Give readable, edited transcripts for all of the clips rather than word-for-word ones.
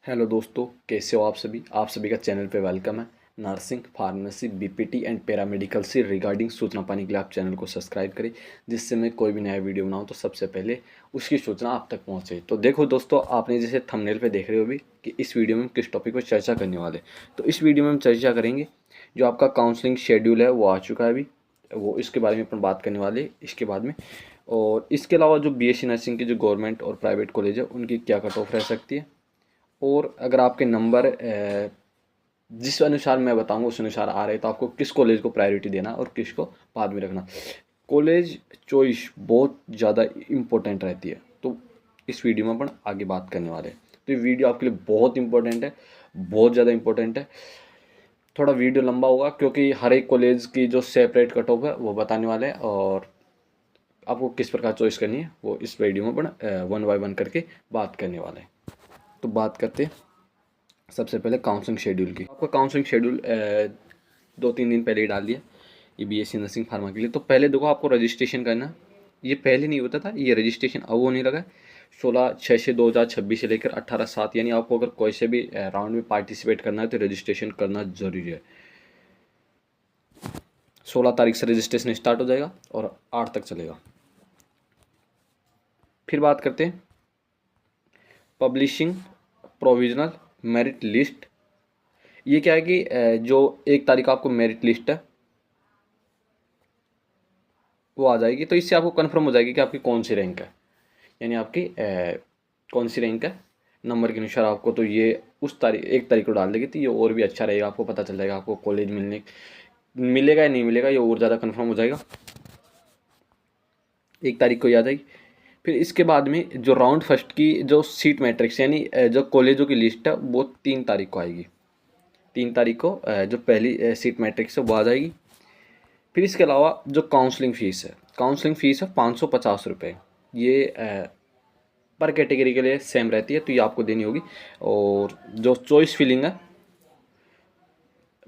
Hello दोस्तों, कैसे हो आप सभी का चैनल पे वेलकम है। Nursing, pharmacy, BPT and paramedical से रिगार्डिंग सूचना पाने के लिए आप चैनल को सब्सक्राइब करें, जिससे मैं कोई भी नया वीडियो बनाऊँ तो सबसे पहले उसकी सूचना आप तक पहुँचे। तो देखो दोस्तों, आपने जैसे थंबनेल पे देख रहे हो भी कि इस वीडियो में हम किस टॉपिक पर चर्चा करने वाले। तो इस वीडियो में हम चर्चा करेंगे जो आपका काउंसलिंग शेड्यूल है वो आ चुका है अभी, वो इसके बारे में अपन बात करने वाले इसके बाद में। और इसके अलावा जो बीएससी नर्सिंग के जो गवर्नमेंट और प्राइवेट कॉलेज है उनकी क्या कट ऑफ रह सकती है, और अगर आपके नंबर जिस अनुसार मैं बताऊंगा उस अनुसार आ रहे तो आपको किस कॉलेज को प्रायोरिटी देना और किसको बाद में रखना। कॉलेज चॉइस बहुत ज़्यादा इम्पोर्टेंट रहती है, तो इस वीडियो में अपन आगे बात करने वाले हैं। तो ये वीडियो आपके लिए बहुत इंपॉर्टेंट है, बहुत ज़्यादा इंपॉर्टेंट है। थोड़ा वीडियो लंबा होगा क्योंकि हर एक कॉलेज की जो सेपरेट कट ऑफ है वो बताने वाले हैं, और आपको किस प्रकार चॉइस करनी है वो इस वीडियो में अपन वन बाय वन करके बात करने वाले हैं। तो बात करते हैं सबसे पहले काउंसलिंग शेड्यूल की। आपका काउंसलिंग शेड्यूल 2-3 दिन पहले ही डाल दिया ये बीएससी नर्सिंग फार्मा के लिए। तो पहले देखो, आपको रजिस्ट्रेशन करना है। ये पहले नहीं होता था, ये रजिस्ट्रेशन अब होने लगा है 16/6 से 2026 से लेकर 18/7, यानी आपको अगर कोई से भी राउंड में पार्टिसिपेट करना है तो रजिस्ट्रेशन करना जरूरी है। 16 तारीख से रजिस्ट्रेशन स्टार्ट हो जाएगा और 8 तक चलेगा। फिर बात करते हैं पब्लिशिंग प्रोविजनल मेरिट लिस्ट। ये क्या है कि जो 1 तारीख आपको मेरिट लिस्ट है वो आ जाएगी, तो इससे आपको कंफर्म हो जाएगी कि आपकी कौन सी रैंक है, यानी आपकी कौन सी रैंक है नंबर के अनुसार आपको। तो ये उस तारीख 1 तारीख को डाल देगी तो ये और भी अच्छा रहेगा, आपको पता चल जाएगा आपको कॉलेज मिलेगा या नहीं मिलेगा, ये और ज़्यादा कंफर्म हो जाएगा। 1 तारीख को ये आ जाएगी। फिर इसके बाद में जो राउंड फर्स्ट की जो सीट मैट्रिक्स यानी जो कॉलेजों की लिस्ट है वो 3 तारीख को आएगी। 3 तारीख को जो पहली सीट मैट्रिक्स है वो आ जाएगी। फिर इसके अलावा जो काउंसलिंग फ़ीस है 550 रुपये। ये पर कैटेगरी के लिए सेम रहती है, तो ये आपको देनी होगी। और जो चॉइस फिलिंग है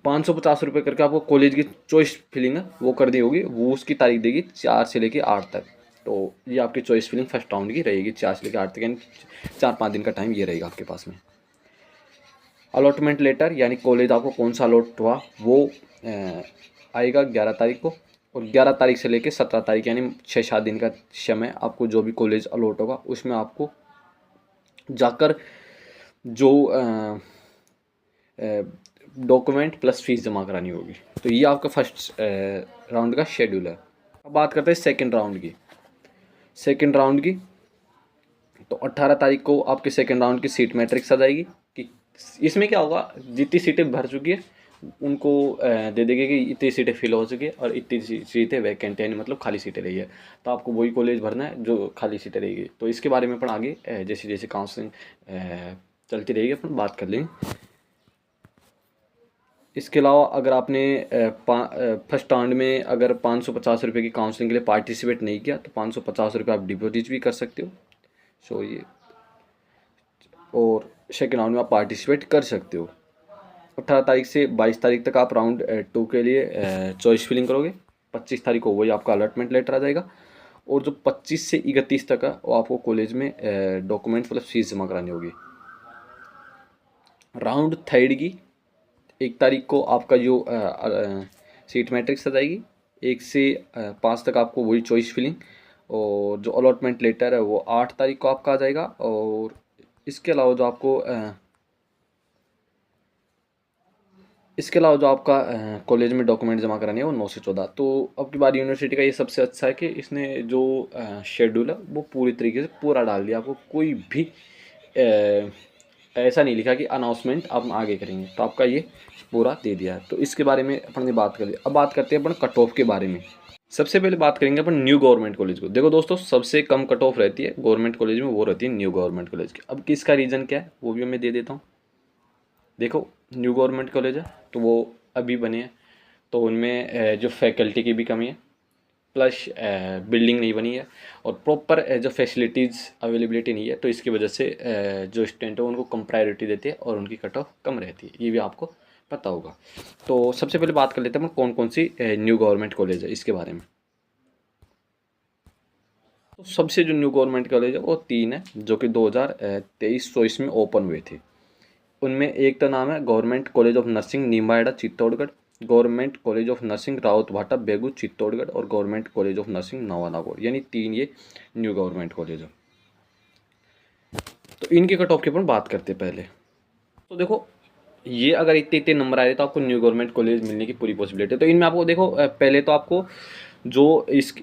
550 रुपये करके आपको कॉलेज की चॉइस फिलिंग है वो करनी होगी, वो उसकी तारीख देगी 4 से लेकर 8 तक। तो ये आपकी चॉइस फिलिंग फर्स्ट राउंड की रहेगी 4 से लेकर 8 तक, यानी 4-5 दिन का टाइम ये रहेगा आपके पास में। अलॉटमेंट लेटर यानी कॉलेज आपको कौन सा अलॉट हुआ वो आएगा 11 तारीख को, और 11 तारीख से लेकर 17 तारीख यानी 6-7 दिन का समय आपको जो भी कॉलेज अलॉट होगा उसमें आपको जाकर जो डॉक्यूमेंट प्लस फीस जमा करानी होगी। तो ये आपका फर्स्ट राउंड का शेड्यूल है। अब बात करते हैं सेकेंड राउंड की। तो 18 तारीख को आपके सेकेंड राउंड की सीट मैट्रिक्स आ जाएगी कि इसमें क्या होगा, जितनी सीटें भर चुकी है उनको दे देंगे कि इतनी सीटें फिल हो चुकी है और इतनी सीटें वैकेंट है, यानी मतलब खाली सीटें रही है, तो आपको वही कॉलेज भरना है जो खाली सीटें रहेगी। तो इसके बारे में अपन आगे जैसे जैसे काउंसलिंग चलती रहेगी अपन बात कर लेंगे। इसके अलावा अगर आपने फर्स्ट राउंड में अगर 550 रुपये की काउंसलिंग के लिए पार्टिसिपेट नहीं किया तो 550 रुपये आप डिपॉजिट भी कर सकते हो। सो ये, और सेकेंड राउंड में आप पार्टिसिपेट कर सकते हो। 18 तारीख से 22 तारीख तक आप राउंड 2 के लिए चॉइस फिलिंग करोगे। 25 तारीख को वही आपका अलॉटमेंट लेटर आ जाएगा, और जो 25 से 31 तक है वो आपको कॉलेज में डॉक्यूमेंट प्लस फीस जमा करानी होगी। राउंड थर्ड की 1 तारीख को आपका जो सीट मैट्रिक्स आ जाएगी। 1 से 5 तक आपको वही चॉइस फिलिंग, और जो अलॉटमेंट लेटर है वो 8 तारीख को आपका आ जाएगा। और इसके अलावा जो आपको कॉलेज में डॉक्यूमेंट जमा कराने हैं वो 9 से 14। तो अब की बार यूनिवर्सिटी का ये सबसे अच्छा है कि इसने जो शेड्यूल है वो पूरी तरीके से पूरा डाल दिया। आपको कोई भी ऐसा नहीं लिखा कि अनाउंसमेंट आप आगे करेंगे, तो आपका ये पूरा दे दिया है। तो इसके बारे में अपन ने बात कर ली। अब बात करते हैं अपन कट ऑफ के बारे में। सबसे पहले बात करेंगे अपन न्यू गवर्नमेंट कॉलेज को। देखो दोस्तों, सबसे कम कट ऑफ रहती है गवर्नमेंट कॉलेज में, वो रहती है न्यू गवर्नमेंट कॉलेज की। अब किसका रीज़न क्या है वो भी मैं दे देता हूँ। देखो, न्यू गवर्नमेंट कॉलेज है तो वो अभी बने हैं, तो उनमें जो फैकल्टी की भी कमी है, प्लस बिल्डिंग नहीं बनी है, और प्रॉपर जो फैसिलिटीज़ अवेलेबिलिटी नहीं है, तो इसकी वजह से जो स्टूडेंट है उनको कम प्रायोरिटी देते हैं और उनकी कट ऑफ कम रहती है, ये भी आपको पता होगा। तो सबसे पहले बात कर लेते हैं कौन कौन सी न्यू गवर्नमेंट कॉलेज है इसके बारे में। तो सबसे जो न्यू गवर्नमेंट कॉलेज है वो 3 है, जो कि 2023-24 में ओपन हुए थे। उनमें एक तो नाम है government college of nursing Nimada Chittorgarh, government college of nursing Rawatbhata Begu Chittorgarh और government college of nursing Nawanagaur, यानी 3 ये न्यू गवर्नमेंट कॉलेज है। तो इनके कट ऑफ की अपन बात करते हैं पहले। तो देखो ये अगर इतने इतने नंबर आ रहे तो आपको न्यू गवर्नमेंट कॉलेज मिलने की पूरी पॉसिबिलिटी है। तो इनमें आपको देखो पहले तो आपको जो इस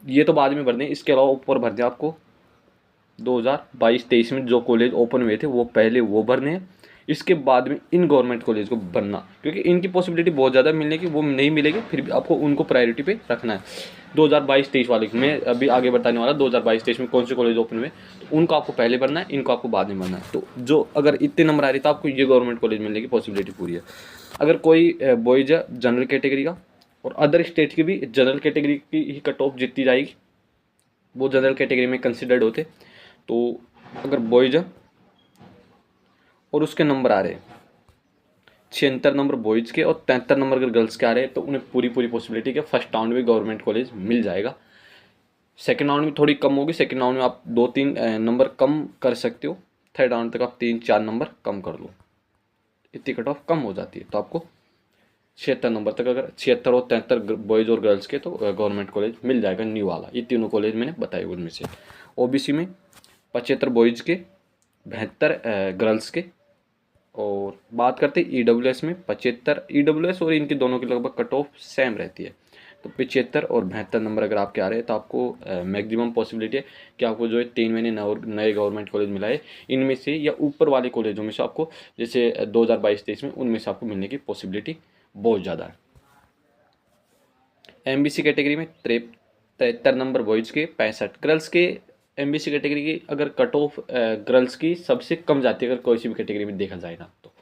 ये तो बाद में भरने, इसके अलावा ऊपर भरने आपको 2022-23 में जो कॉलेज ओपन हुए थे वो पहले वो भरने हैं, इसके बाद में इन गवर्नमेंट कॉलेज को भरना, क्योंकि इनकी पॉसिबिलिटी बहुत ज़्यादा मिलने की, वो नहीं मिलेगी फिर भी आपको उनको प्रायोरिटी पे रखना है। 2022-23 वाले में अभी आगे बताने वाला, 2022-23 में कौन से कॉलेज ओपन हुए तो उनको आपको पहले भरना है, इनको आपको बाद में भरना है। तो जो अगर इतने नंबर आ रही तो आपको ये गवर्नमेंट कॉलेज मिलने की पॉसिबिलिटी पूरी है। अगर कोई बॉयज है जनरल कैटेगरी का और अदर स्टेट की भी जनरल कैटेगरी की ही कट ऑफ जीतती जाएगी, वो जनरल कैटेगरी में कंसिडर्ड होते। तो अगर बॉयज है और उसके नंबर आ रहे 76 नंबर बॉयज के और 73 नंबर अगर गर्ल्स के आ रहे हैं तो उन्हें पूरी पूरी पॉसिबिलिटी के फर्स्ट राउंड में गवर्नमेंट कॉलेज मिल जाएगा। सेकेंड राउंड में थोड़ी कम होगी, सेकेंड राउंड में आप 2-3 नंबर कम कर सकते हो, थर्ड राउंड तक आप 3-4 नंबर कम कर लो, इतनी कट ऑफ कम हो जाती है। तो आपको 76 नंबर तक, अगर 76 और 73 बॉयज़ और गर्ल्स के तो गवर्नमेंट कॉलेज मिल जाएगा न्यू वाला। ये तीनों कॉलेज मैंने बताए उनमें से। ओबीसी में 75 बॉयज़ के, 72 गर्ल्स के। और बात करते हैं ईडब्ल्यूएस में 75, ईडब्ल्यूएस और इनकी दोनों की लगभग कट ऑफ सेम रहती है। तो 75 और 72 नंबर अगर आपके आ रहे हैं तो आपको मैक्सिमम पॉसिबिलिटी है कि आपको जो है 3 महीने नए गवर्नमेंट कॉलेज मिला है, इनमें से या ऊपर वाले कॉलेजों में से आपको, जैसे 2022-23 में, उनमें से आपको मिलने की पॉसिबिलिटी बहुत ज़्यादा है। एमबीसी कैटेगरी में 73 नंबर बॉयज़ के, 65 गर्ल्स के। एमबीसी कैटेगरी की अगर कट ऑफ गर्ल्स की सबसे कम जाती है अगर कोई सी भी कैटेगरी में देखा जाए ना, तो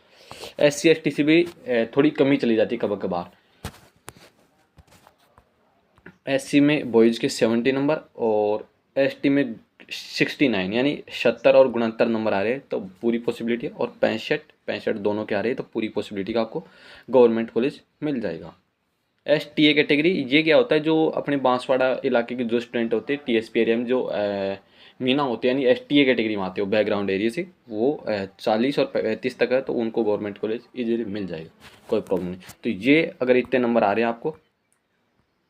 SC ST से भी थोड़ी कमी चली जाती है कभी कभार। SC में बॉयज़ के 70 नंबर और ST में 69, यानी 76 और 69 नंबर आ रहे हैं तो पूरी पॉसिबिलिटी है। और 65 दोनों के आ रहे हैं तो पूरी पॉसिबिलिटी का आपको गवर्नमेंट कॉलेज मिल जाएगा। STA कैटेगरी, ये क्या होता है, जो अपने बांसवाड़ा इलाके के जो स्टूडेंट होते हैं TSP एरिया में जो मीना होते हैं, यानी STA कैटेगरी में आते हो बैकग्राउंड एरिया से, वो 40 और 35 तक है तो उनको गवर्नमेंट कॉलेज इजीली मिल जाएगा, कोई प्रॉब्लम नहीं। तो ये अगर इतने नंबर आ रहे हैं आपको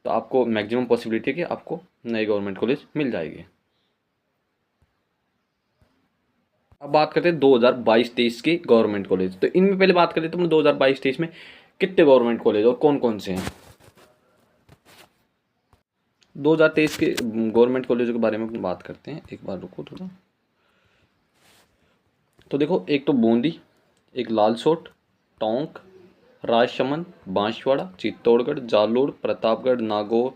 तो आपको मैक्सिमम पॉसिबिलिटी है कि आपको नई गवर्नमेंट कॉलेज मिल जाएगी। अब बात करते हैं 2022-23 के गवर्नमेंट कॉलेज। तो इनमें पहले बात करते हैं 2022-23 में कितने गवर्नमेंट कॉलेज और कौन कौन से हैं। 2023 के गवर्नमेंट कॉलेजों के बारे में अपन बात करते हैं, एक बार रुको थोड़ा। तो देखो, एक तो बूंदी, एक लालसोट, टोंक, राजसमंद, बांसवाड़ा, चित्तौड़गढ़, जालोर, प्रतापगढ़, नागौर,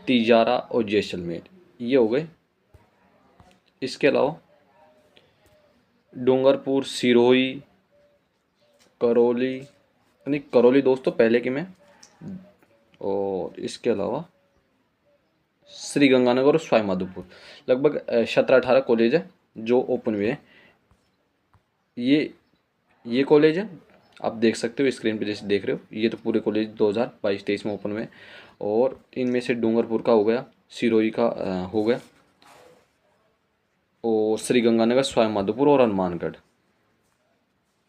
तिजारा और जैसलमेर, ये हो गए। इसके अलावा डूंगरपुर, सिरोही, करौली, नहीं करौली दोस्तों पहले की में, और इसके अलावा श्री गंगानगर और सवाई माधोपुर, लगभग 17-18 कॉलेज है जो ओपन हुए हैं। ये कॉलेज है, आप देख सकते हो स्क्रीन पे जैसे देख रहे हो, ये तो पूरे कॉलेज 2022-23 में ओपन हुए हैं। और इनमें से डूंगरपुर का हो गया, सिरोही का हो गया, और श्री गंगानगर, सवाई माधोपुर और हनुमानगढ़,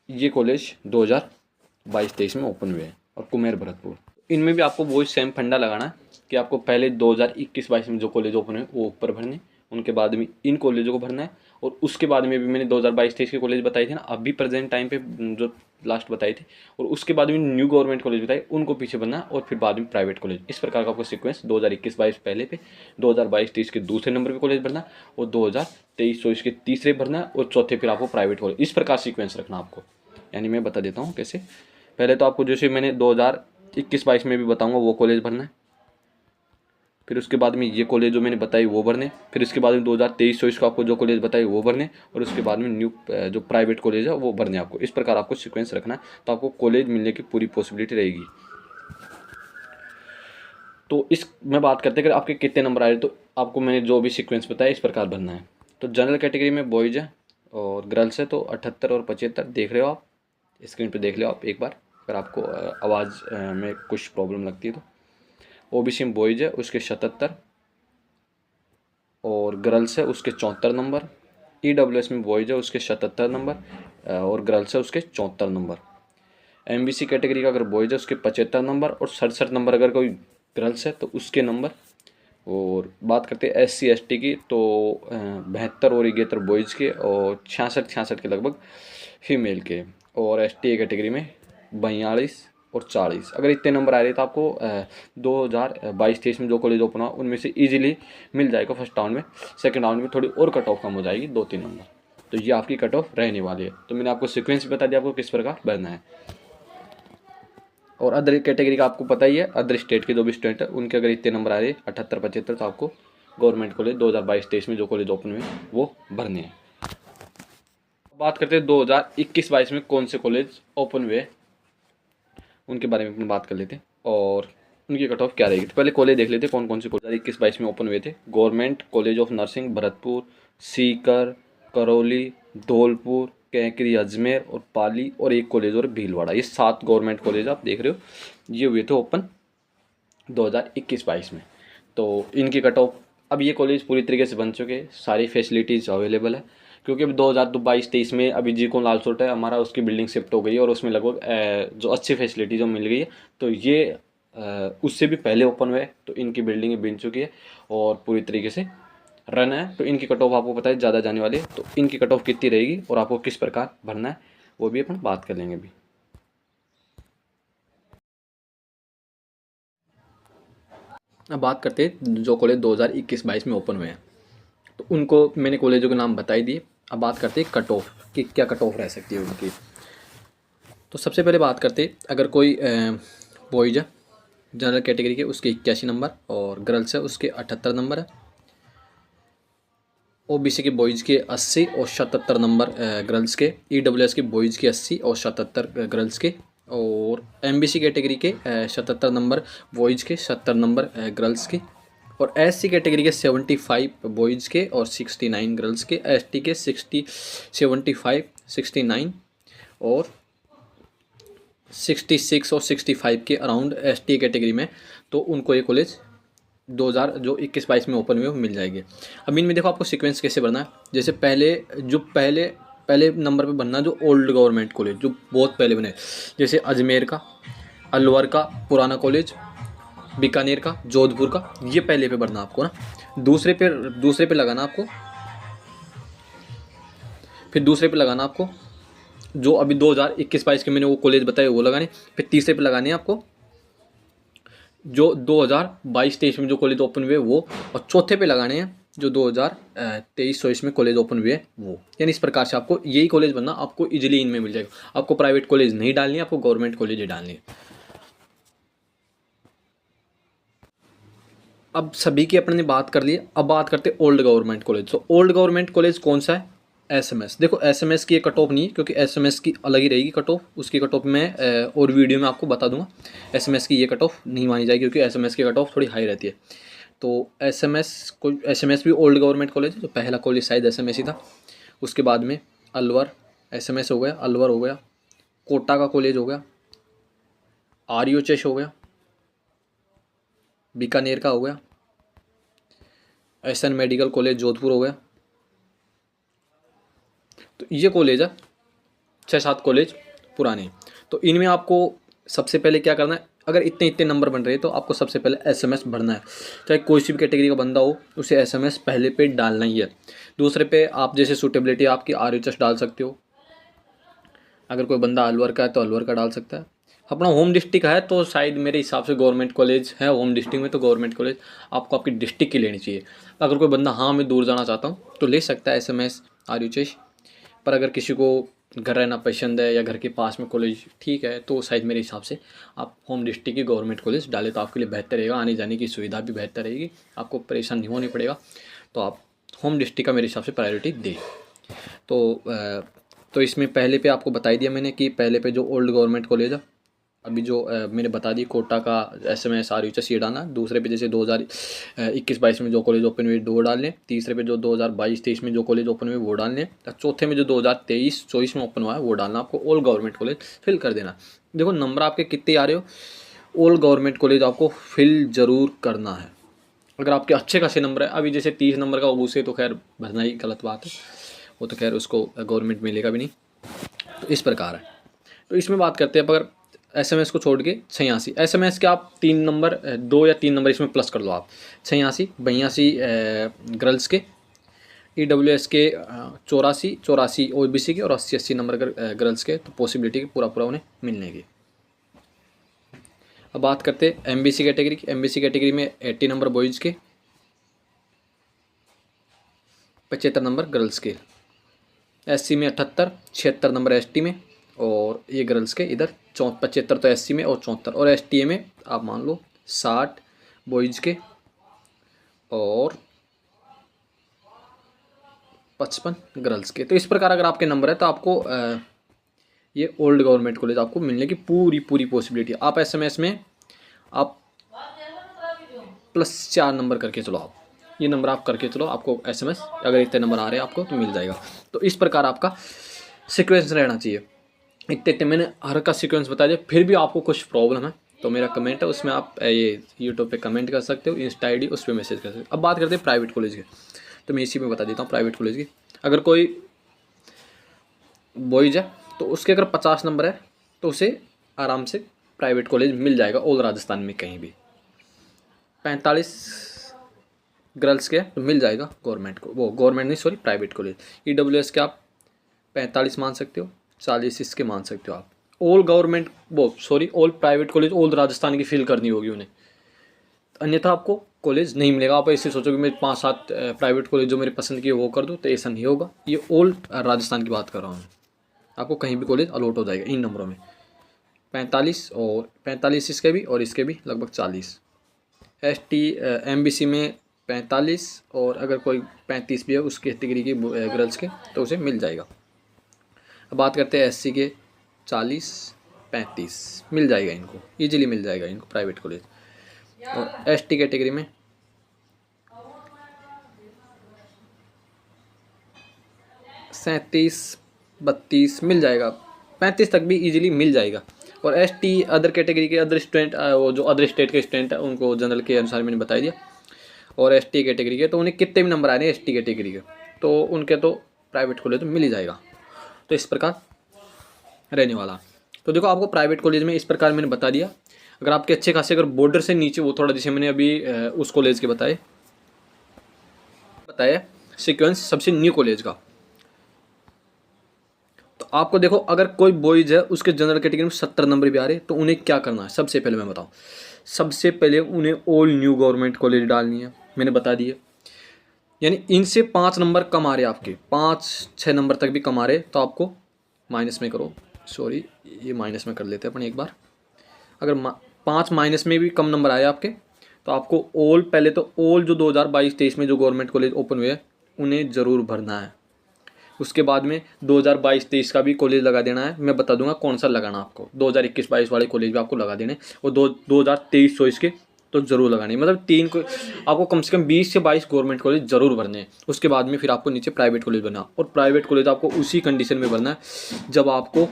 ये कॉलेज 2022-23 में ओपन हुए हैं। और कुमेर भरतपुर, इनमें भी आपको वही सेम फंडा लगाना है कि आपको पहले 2021-22 में जो कॉलेज ओपन हुए वो ऊपर भरने, उनके बाद में इन कॉलेजों को भरना है, और उसके बाद में भी मैंने 2022-23 के कॉलेज बताए थे ना अभी प्रेजेंट टाइम पे, जो लास्ट बताए थे, और उसके बाद में न्यू गवर्नमेंट कॉलेज बताए उनको पीछे भरना है, और फिर बाद में प्राइवेट कॉलेज। इस प्रकार का आपको सीक्वेंस 2021-22 पहले पे, 2022-23 के दूसरे नंबर पे कॉलेज भरना, और 2023-24 के तीसरे भरना, और चौथे फिर आपको प्राइवेट कॉलेज। इस प्रकार सीक्वेंस रखना आपको, यानी मैं बता देता हूँ कैसे। पहले तो आपको जैसे मैंने 2021-22 में भी बताऊँगा वो कॉलेज भरना है, फिर उसके बाद में ये कॉलेज जो मैंने बताई वो भरने, फिर उसके बाद में 2023-24 का आपको जो कॉलेज बताई वो भरने, और उसके बाद में न्यू जो प्राइवेट कॉलेज है वो भरने आपको। इस प्रकार आपको सीक्वेंस रखना है तो आपको कॉलेज मिलने की पूरी पॉसिबिलिटी रहेगी। तो इस में बात करते हैं कि आपके कितने नंबर आए, तो आपको मैंने जो भी सीक्वेंस बताया इस प्रकार भरना है। तो जनरल कैटेगरी में बॉयज़ है और गर्ल्स है, तो 78 और 75 देख रहे हो आप स्क्रीन पर, देख लो आप एक बार अगर आपको आवाज़ में कुछ प्रॉब्लम लगती है तो। ओबीसी में बॉयज़ है उसके 77 और गर्ल्स है उसके 74 नंबर, EWS में बॉयज़ है उसके 77 नंबर और गर्ल्स है उसके 74 नंबर। MBC कैटेगरी का अगर बॉयज़ है उसके 75 नंबर और 67 नंबर अगर कोई गर्ल्स है तो उसके नंबर। और बात करते हैं SC ST की तो 72 और 71 बॉयज़ के और 66 के लगभग फीमेल के। और STA कैटेगरी में 42 और 40 अगर इतने नंबर आ रहे तो आपको 2022-23 में जो कॉलेज ओपन हुआ उनमें से इजीली मिल जाएगा फर्स्ट राउंड में। सेकंड राउंड में थोड़ी और कट ऑफ कम हो जाएगी 2-3 नंबर, तो ये आपकी कट ऑफ रहने वाली है। तो मैंने आपको सीक्वेंस बता दिया आपको किस प्रकार भरना है। और अदर कैटेगरी का आपको पता ही है, अदर स्टेट के जो भी स्टूडेंट है उनके अगर इतने नंबर आ रहे 78-75 तो आपको गवर्नमेंट कॉलेज 2022-23 में जो कॉलेज ओपन हुए वो भरने हैं। बात करते हैं 2021-22 में कौन से कॉलेज ओपन हुए उनके बारे में अपन बात कर लेते हैं और उनकी कट ऑफ क्या रहेगी। तो पहले कॉलेज देख लेते हैं कौन कौन से कॉलेज 2021-22 में ओपन हुए थे। Government college of nursing Bharatpur, Sikar, Karauli, Dholpur, Kekri Ajmer और पाली और एक कॉलेज और भीलवाड़ा। ये 7 गवर्नमेंट कॉलेज आप देख रहे हो, ये हुए थे ओपन 2021-22 में। तो इनकी कट ऑफ, अब ये कॉलेज पूरी तरीके से बन चुके हैं, सारी फैसिलिटीज़ अवेलेबल है क्योंकि अब 2022-23 में अभी जी कौन लालसोट है हमारा उसकी बिल्डिंग शिफ्ट हो गई है और उसमें लगभग जो अच्छी फैसिलिटी जो मिल गई है तो ये उससे भी पहले ओपन हुए तो इनकी बिल्डिंग बन चुकी है और पूरी तरीके से रन है। तो इनकी कट ऑफ आपको पता है ज़्यादा जाने वाली है, तो इनकी कट ऑफ कितनी रहेगी और आपको किस प्रकार भरना है वो भी अपन बात कर लेंगे अभी। अब बात करते हैं जो कॉलेज 2021-22 में ओपन हुए हैं तो उनको मैंने कॉलेजों के नाम बताई दिए। अब बात करते हैं कट ऑफ कि क्या कट ऑफ रह सकती है उनकी। तो सबसे पहले बात करते हैं अगर कोई बॉयज है जनरल कैटेगरी के उसके 81 नंबर और गर्ल्स है उसके 78 नंबर है। OBC के बॉयज़ के 80 और 77 नंबर गर्ल्स के। EWS के बॉयज़ के 80 और 77 गर्ल्स के। और MBC कैटेगरी के 77 नंबर बॉयज़ के 70 नंबर गर्ल्स के। और SC कैटेगरी के 75 बॉयज़ के और 69 गर्ल्स के। ST के 75 69 और 66 और 65 के अराउंड ST कैटेगरी में, तो उनको ये कॉलेज 2021-22 में ओपन हुए मिल जाएंगे। अब इनमें देखो आपको सीक्वेंस कैसे भरना है। जैसे पहले नंबर पे बनना जो ओल्ड गवर्नमेंट कॉलेज जो बहुत पहले बने, जैसे अजमेर का, अलवर का पुराना कॉलेज, बीकानेर का, जोधपुर का, ये पहले पे भरना आपको ना। दूसरे पे लगाना आपको, फिर दूसरे पे लगाना आपको जो अभी 2021-22 के मैंने वो कॉलेज बताए वो लगाने। फिर तीसरे पे लगाने आपको जो 2022-23 में जो कॉलेज ओपन हुए वो, और चौथे पे लगाने हैं जो 2023-24 में कॉलेज ओपन हुए वो। यानी इस प्रकार से आपको यही कॉलेज बनना, आपको इजीली इनमें मिल जाएगा। आपको प्राइवेट कॉलेज नहीं डालनी है, आपको गवर्नमेंट कॉलेज ही डालनी है। अब सभी की अपने बात कर ली, अब बात करते हैं ओल्ड गवर्नमेंट कॉलेज। तो ओल्ड गवर्नमेंट कॉलेज कौन सा है? SMS। देखो SMS की ये कट ऑफ नहीं है क्योंकि SMS की अलग ही रहेगी कट ऑफ, उसकी कट ऑफ मैं और वीडियो में आपको बता दूंगा। SMS की ये कट ऑफ नहीं मानी जाएगी क्योंकि SMS की कट ऑफ थोड़ी हाई रहती है। तो SMS भी ओल्ड गवर्नमेंट कॉलेज है। तो पहला कॉलेज शायद SMS ही था। उसके बाद में अलवर SMS हो गया, अलवर हो गया, कोटा का कॉलेज हो गया, RUHS हो गया, बीकानेर का हो गया, SN मेडिकल कॉलेज जोधपुर हो गया। तो ये कॉलेज है 6-7 कॉलेज पुराने। तो इनमें आपको सबसे पहले क्या करना है, अगर इतने नंबर बन रहे हैं तो आपको सबसे पहले SMS भरना है। चाहे कोई सी भी कैटेगरी का बंदा हो उसे SMS पहले पे डालना ही है। दूसरे पे आप जैसे सूटेबिलिटी आपकी RUHS डाल सकते हो। अगर कोई बंदा अलवर का है तो अलवर का डाल सकता है। अपना होम डिस्ट्रिक्ट है तो शायद मेरे हिसाब से गवर्नमेंट कॉलेज है होम डिस्ट्रिक्ट में, तो गवर्नमेंट कॉलेज आपको आपकी डिस्ट्रिक्ट की लेनी चाहिए। अगर कोई बंदा हाँ मैं दूर जाना चाहता हूँ तो ले सकता है SMS RUHS। पर अगर किसी को घर रहना पसंद है या घर के पास में कॉलेज ठीक है तो शायद मेरे हिसाब से आप होम डिस्ट्रिक्ट की गवर्नमेंट कॉलेज डालें तो आपके लिए बेहतर रहेगा। आने जाने की सुविधा भी बेहतर रहेगी, आपको परेशान नहीं होना पड़ेगा। तो आप होम डिस्ट्रिक्ट का मेरे हिसाब से प्रायोरिटी दें। तो इसमें पहले पे आपको बता दिया मैंने कि पहले पे जो ओल्ड गवर्नमेंट कॉलेज है अभी जो मैंने बता दी, कोटा का SMS RUHS ये डालना। दूसरे पे जैसे 2021-22 में जो कॉलेज ओपन हुए वो डाल लें। तीसरे पे जो 2022-23 में जो कॉलेज ओपन हुए वो डाल लें। चौथे में जो 2023-24 में ओपन हुआ है वो डालना। आपको ऑल गवर्नमेंट कॉलेज फिल कर देना। देखो नंबर आपके कितने आ रहे हो, ऑल गवर्नमेंट कॉलेज आपको फिल ज़रूर करना है। अगर आपके अच्छे खासे नंबर है, अभी जैसे 30 नंबर का उसे तो खैर भरना ही गलत बात है। वो तो खैर उसको गवर्नमेंट मिलेगा भी नहीं। तो इस प्रकार है। तो इसमें बात करते हैं अगर SMS को छोड़ के 86 SMS के आप 3 नंबर 2 या 3 नंबर इसमें प्लस कर लो आप। 86 82 गर्ल्स के, EWS के 84 OBC के और 80 नंबर अगर गर्ल्स के, तो पॉसिबिलिटी पूरा उन्हें मिलने की। अब बात करते हैं MBC कैटेगरी की। MBC कैटेगरी में 80 नंबर बॉयज़ के, 75 नंबर गर्ल्स के। SC में 78, 76 नंबर ST में, और ये गर्ल्स के इधर 75 तो SC में और 74, और STA में आप मान लो 60 बॉयज़ के और 55 गर्ल्स के। तो इस प्रकार अगर आपके नंबर है तो आपको ये ओल्ड गवर्नमेंट कॉलेज आपको मिलने की पूरी पॉसिबिलिटी है। आप SMS में आप +4 नंबर करके चलो, आप ये नंबर आप करके चलो, आपको SMS अगर इतने नंबर आ रहे हैं आपको तो मिल जाएगा। तो इस प्रकार आपका सीक्वेंस रहना चाहिए। इतने मैंने हर का सीक्वेंस बता दिया, फिर भी आपको कुछ प्रॉब्लम है तो मेरा कमेंट है उसमें आप ये यूट्यूब पे कमेंट कर सकते हो, इंस्टा ID उस पर मैसेज कर सकते हो। अब बात करते हैं प्राइवेट कॉलेज के, तो मैं इसी में बता देता हूँ प्राइवेट कॉलेज की। अगर कोई बॉयज़ है तो उसके अगर 50 नंबर है तो उसे आराम से प्राइवेट कॉलेज मिल जाएगा ऑल राजस्थान में कहीं भी। 45 गर्ल्स के तो मिल जाएगा गवर्नमेंट को, वो गवर्नमेंट नहीं सॉरी प्राइवेट कॉलेज। EWS के आप 45 मान सकते हो, 40 इसके मान सकते हो आप। All government all private college all Rajasthan की फिल करनी होगी उन्हें, अन्यथा आपको कॉलेज नहीं मिलेगा। आप ऐसे सोचो कि मैं 5-7 प्राइवेट कॉलेज जो मेरी पसंद की है वो कर दूँ, तो ऐसा नहीं होगा। ये ऑल राजस्थान की बात कर रहा हूँ, आपको कहीं भी कॉलेज अलॉट हो जाएगा इन नंबरों में। 45 और 45 इसके भी और इसके भी लगभग 40। ST MBC में 45 और अगर कोई 35 भी है उस कैटेगरी की गर्ल्स के तो उसे मिल जाएगा। अब बात करते हैं SC के 40-35 मिल जाएगा इनको, ईजिली मिल जाएगा इनको प्राइवेट कॉलेज। और ST कैटेगरी में 37-32 मिल जाएगा, 35 तक भी इजीली मिल जाएगा। और ST अदर कैटेगरी के अदर स्टूडेंट, वो जो अदर स्टेट के स्टूडेंट है उनको जनरल के अनुसार मैंने बता दिया। और ST कैटेगरी के तो उन्हें कितने भी नंबर आ रहे हैं ST कैटेगरी के, तो उनके तो प्राइवेट कॉलेज तो मिल ही जाएगा। तो इस प्रकार रहने वाला। तो देखो आपको प्राइवेट कॉलेज में इस प्रकार मैंने बता दिया। अगर आपके अच्छे खासे अगर बॉर्डर से नीचे वो थोड़ा, जैसे मैंने अभी उस कॉलेज के बताया सीक्वेंस सबसे न्यू कॉलेज का, तो आपको देखो अगर कोई बॉयज़ है उसके जनरल कैटेगरी में 70 नंबर भी आ रहे तो उन्हें क्या करना है। सबसे पहले मैं बताऊं, सबसे पहले उन्हें ऑल न्यू गवर्नमेंट कॉलेज डालनी है, मैंने बता दिया। यानी इनसे 5 नंबर कम आ रहे आपके, 5-6 नंबर तक भी कम आ रहे तो आपको माइनस में करो, सॉरी ये माइनस में कर लेते हैं अपन एक बार। अगर 5 माइनस में भी कम नंबर आए आपके तो आपको ऑल, पहले तो ऑल जो 2022-23 में जो गवर्नमेंट कॉलेज ओपन हुए हैं उन्हें ज़रूर भरना है। उसके बाद में 2022-23 का भी कॉलेज लगा देना है, मैं बता दूंगा कौन सा लगाना आपको। 2021-22 वाले कॉलेज भी आपको लगा देने, और 2023-24 के तो ज़रूर लगाने। मतलब 3 को आपको कम से कम 20 से 22 गवर्नमेंट कॉलेज ज़रूर भरने हैं। उसके बाद में फिर आपको नीचे प्राइवेट कॉलेज भरना, और प्राइवेट कॉलेज आपको उसी कंडीशन में भरना है जब आपको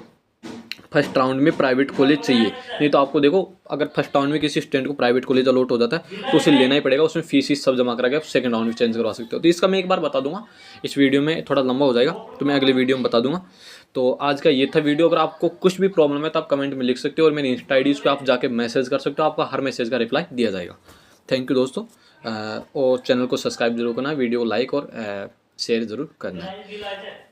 फर्स्ट राउंड में प्राइवेट कॉलेज चाहिए। नहीं तो आपको देखो अगर फर्स्ट राउंड में किसी स्टूडेंट को प्राइवेट कॉलेज अलॉट हो जाता है तो उसे लेना ही पड़ेगा, उसमें फीस सब जमा करा के आप सेकंड राउंड में चेंज करवा सकते हो। तो इसका मैं एक बार बता दूंगा, इस वीडियो में थोड़ा लंबा हो जाएगा तो मैं अगले वीडियो में बता दूंगा। तो आज का ये था वीडियो। अगर आपको कुछ भी प्रॉब्लम है तो आप कमेंट में लिख सकते हो, और मेरी इंस्टा ID उस पर आप जाके मैसेज कर सकते हो, आपका हर मैसेज का रिप्लाई दिया जाएगा। थैंक यू दोस्तों, और चैनल को सब्सक्राइब जरूर करना है, वीडियो को लाइक और शेयर ज़रूर करना है।